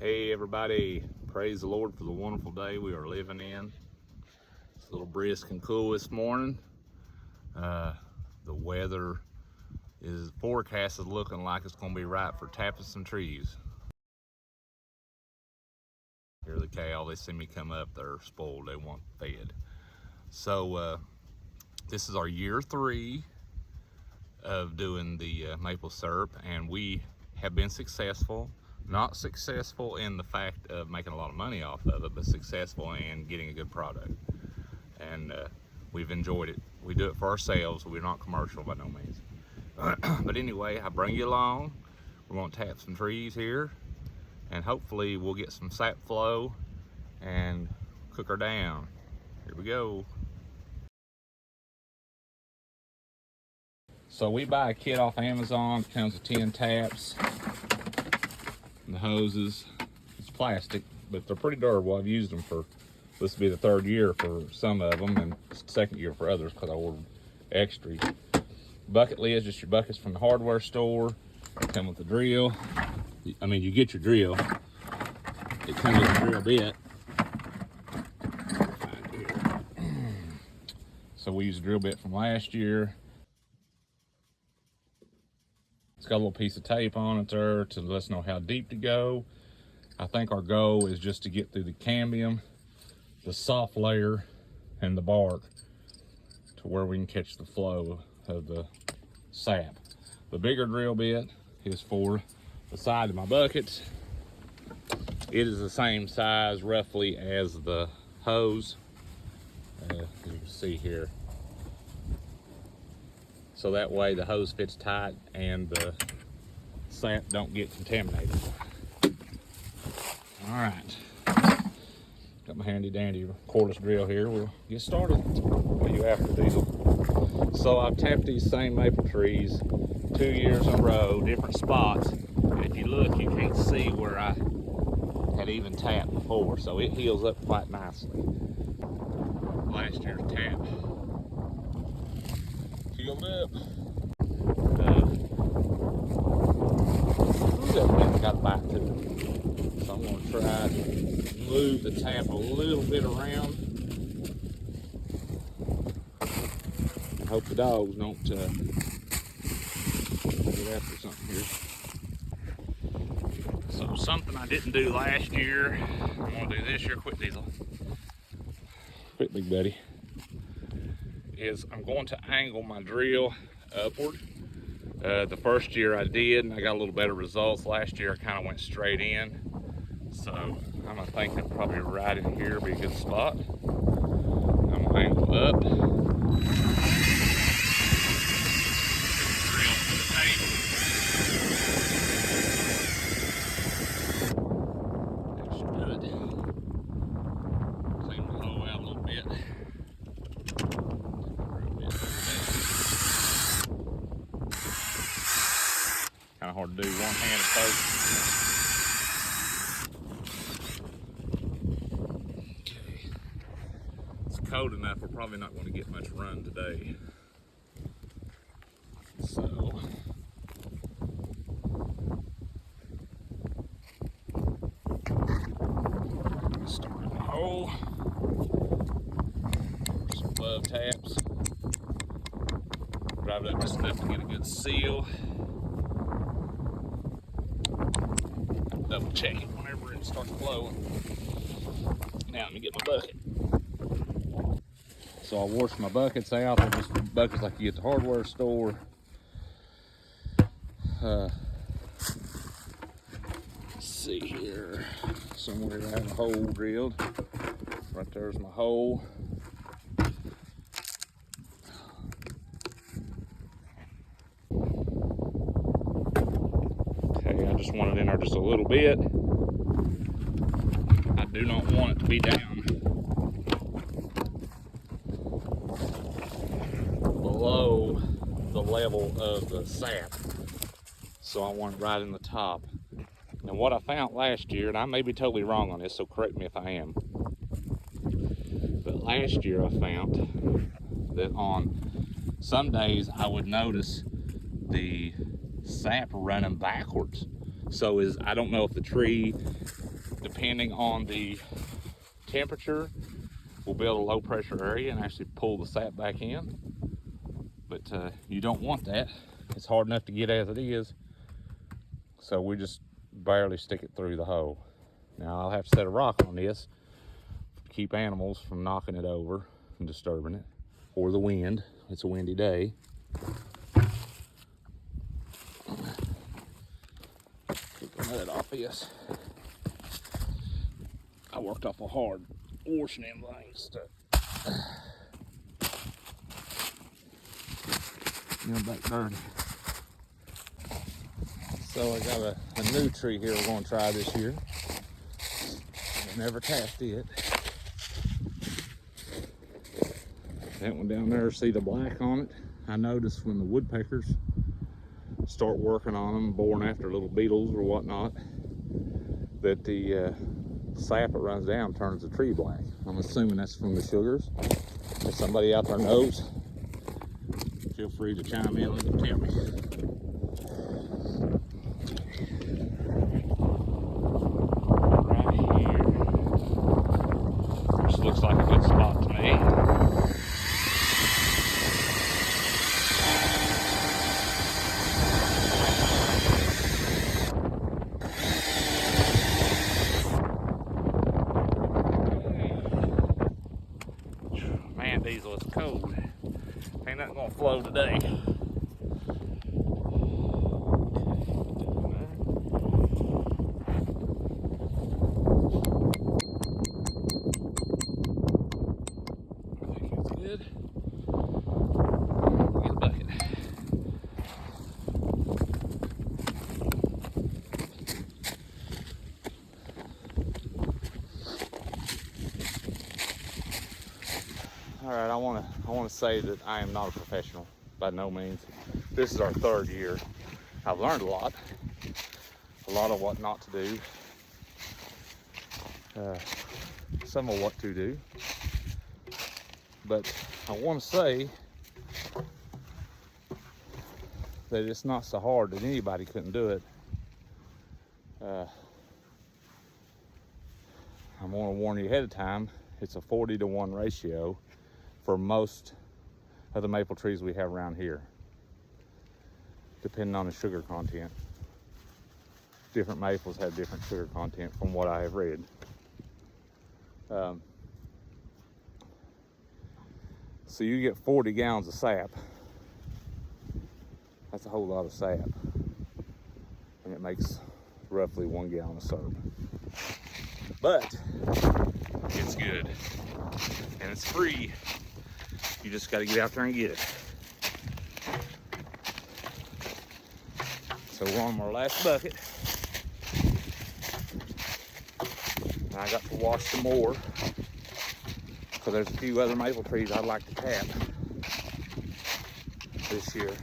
Hey everybody, praise the Lord for the wonderful day we are living in. It's a little brisk and cool this morning. The weather forecast is looking like it's going to be right for tapping some trees. Here the cow, they see me come up, they're spoiled, they want fed. So this is our year 3 of doing the maple syrup, and we have been successful. Not successful in the fact of making a lot of money off of it, but successful in getting a good product. And we've enjoyed it. We do it for ourselves. We're not commercial by no means. But anyway, I bring you along. We're going to tap some trees here, and hopefully we'll get some sap flow and cook her down. Here we go. So we buy a kit off Amazon. It comes with 10 taps. The hoses, it's plastic, but they're pretty durable. I've used them for, this will be the 3rd year for some of them, and 2nd year for others because I ordered extras. Bucket lids, just your buckets from the hardware store. They come with the drill. I mean, you get your drill. It comes with a drill bit. So we used a drill bit from last year. It's got a little piece of tape on it there to let us know how deep to go. I think our goal is just to get through the cambium, the soft layer, and the bark to where we can catch the flow of the sap. The bigger drill bit is for the side of my buckets. It is the same size roughly as the hose, as you can see here. So that way the hose fits tight and the sap don't get contaminated. All right, got my handy dandy cordless drill here. We'll get started. What are you after, Diesel? So I've tapped these same maple trees 2 years in a row, different spots. And if you look, you can't see where I had even tapped before, so it heals up quite nicely. Last year's tap healed up. That thing's got a bite to it. So I'm going to try to move the tap a little bit around. I hope the dogs don't get after something here. So something I didn't do last year, I'm going to do this year. Quit, Diesel. Quit, big buddy. Is I'm going to angle my drill upward. The first year I did, and I got a little better results. Last year I kind of went straight in. So I'm thinking probably right in here would be a good spot. I'm gonna angle up. Drill to the tape. That should do it. Clean the hole out a little bit. Kind of hard to do one-handed poke. Okay. It's cold enough, we're probably not going to get much run today. So, start in the hole. Some glove taps. Drive it up just enough to get a good seal. Double check it whenever it starts flowing. Now let me get my bucket. So I wash my buckets out. They're just buckets like you get at the hardware store. Let's see here. Somewhere I have a hole drilled. Right there's my hole. I just want it in there just a little bit. I do not want it to be down below the level of the sap. So I want it right in the top. And what I found last year, and I may be totally wrong on this, so correct me if I am. But last year I found that on some days I would notice the sap running backwards. So I don't know if the tree, depending on the temperature, will build a low pressure area and actually pull the sap back in. But you don't want that. It's hard enough to get as it is. So we just barely stick it through the hole. Now I'll have to set a rock on this to keep animals from knocking it over and disturbing it, or the wind. It's a windy day. Keep the mud off this. I worked awful hard washing them things to get them back dirty. So I got a new tree here we're going to try this year. I've never tapped it. That one down there, see the black on it? I noticed when the woodpeckers start working on them, boring after little beetles or whatnot, that the sap that runs down turns the tree black. I'm assuming that's from the sugars. If somebody out there knows, feel free to chime in and tell me. Right here. This looks like a good spot to me. Man, diesel, it's cold. Ain't nothing gonna flow today. I think it's good. Get a bucket. All right, I want to say that I am not a professional by no means. This is our 3rd year. I've learned a lot of what not to do, some of what to do. But I want to say that it's not so hard that anybody couldn't do it. I'm going to warn you ahead of time. It's a 40-to-1 ratio for most of the maple trees we have around here, depending on the sugar content. Different maples have different sugar content from what I have read. So you get 40 gallons of sap. That's a whole lot of sap. And it makes roughly 1 gallon of syrup. But it's good and it's free. You just got to get out there and get it. So we're on our last bucket. And I got to wash some more because there's a few other maple trees I'd like to tap this year.